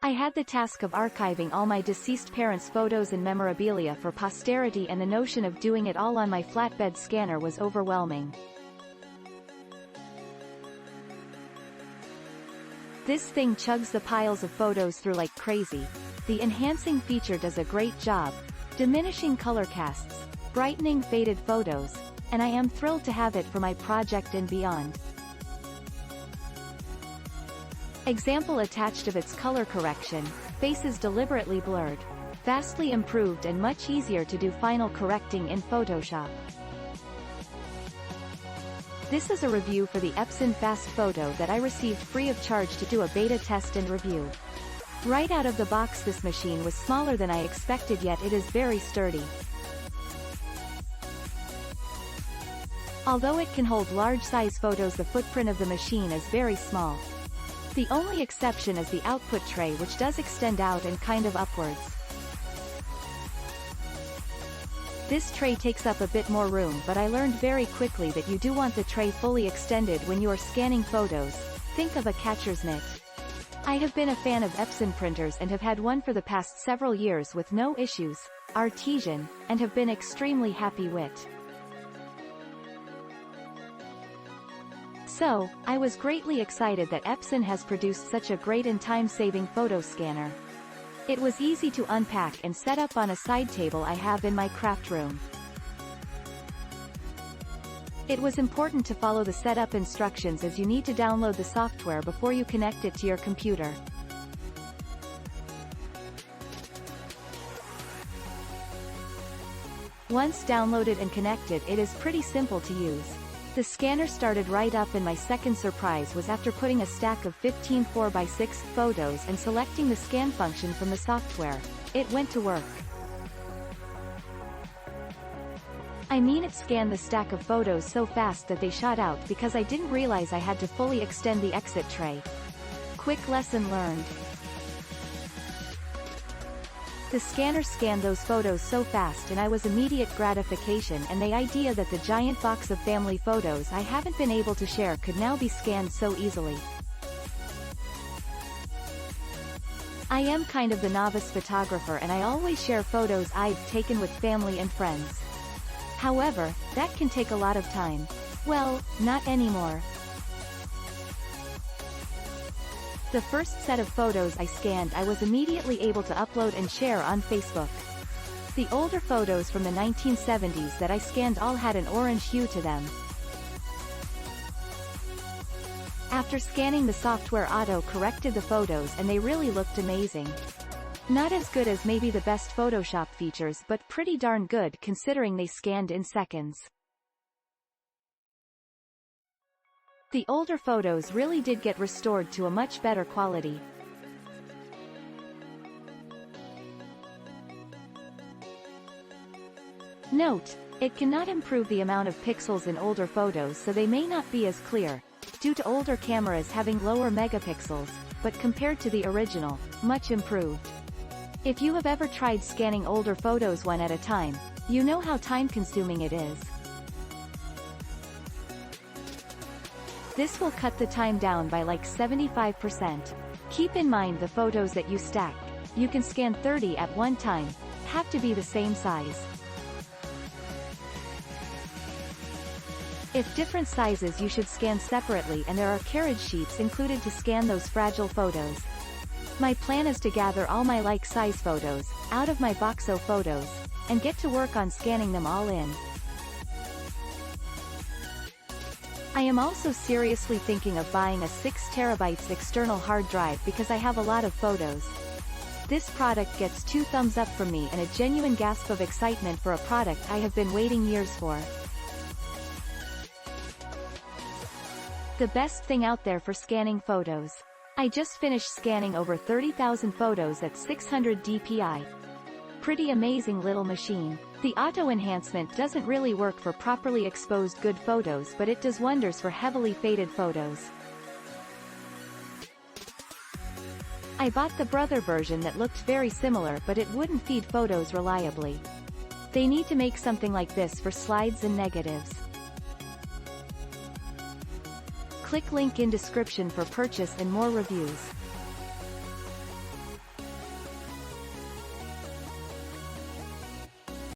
I had the task of archiving all my deceased parents' photos and memorabilia for posterity, and the notion of doing it all on my flatbed scanner was overwhelming. This thing chugs the piles of photos through like crazy. The enhancing feature does a great job, diminishing color casts, brightening faded photos, and I am thrilled to have it for my project and beyond. Example attached of its color correction, faces deliberately blurred. Vastly improved and much easier to do final correcting in Photoshop. This is a review for the Epson FastFoto that I received free of charge to do a beta test and review. Right out of the box, this machine was smaller than I expected, yet it is very sturdy. Although it can hold large-size photos, the footprint of the machine is very small. The only exception is the output tray, which does extend out and kind of upwards. This tray takes up a bit more room, but I learned very quickly that you do want the tray fully extended when you are scanning photos. Think of a catcher's mitt. I have been a fan of Epson printers and have had one for the past several years with no issues, artesian, and have been extremely happy with. So, I was greatly excited that Epson has produced such a great and time-saving photo scanner. It was easy to unpack and set up on a side table I have in my craft room. It was important to follow the setup instructions, as you need to download the software before you connect it to your computer. Once downloaded and connected, it is pretty simple to use. The scanner started right up, and my second surprise was after putting a stack of 15 4x6 photos and selecting the scan function from the software, it went to work. I mean, it scanned the stack of photos so fast that they shot out because I didn't realize I had to fully extend the exit tray. Quick lesson learned. The scanner scanned those photos so fast, and I was immediate gratification, and the idea that the giant box of family photos I haven't been able to share could now be scanned so easily. I am kind of the novice photographer, and I always share photos I've taken with family and friends. However, that can take a lot of time. Well, not anymore. The first set of photos I scanned, I was immediately able to upload and share on Facebook. The older photos from the 1970s that I scanned all had an orange hue to them. After scanning, the software auto-corrected the photos and they really looked amazing. Not as good as maybe the best Photoshop features, but pretty darn good considering they scanned in seconds. The older photos really did get restored to a much better quality. Note: it cannot improve the amount of pixels in older photos, so they may not be as clear, due to older cameras having lower megapixels, but compared to the original, much improved. If you have ever tried scanning older photos one at a time, you know how time-consuming it is. This will cut the time down by like 75%. Keep in mind the photos that you stack. You can scan 30 at one time, have to be the same size. If different sizes, you should scan separately, and there are carriage sheets included to scan those fragile photos. My plan is to gather all my like-size photos, out of my Boxo photos, and get to work on scanning them all in. I am also seriously thinking of buying a 6 TB external hard drive because I have a lot of photos. This product gets 2 thumbs up from me and a genuine gasp of excitement for a product I have been waiting years for. The best thing out there for scanning photos. I just finished scanning over 30,000 photos at 600 dpi. Pretty amazing little machine. The auto enhancement doesn't really work for properly exposed good photos, but it does wonders for heavily faded photos. I bought the brother version that looked very similar, but it wouldn't feed photos reliably. They need to make something like this for slides and negatives. Click link in description for purchase and more reviews.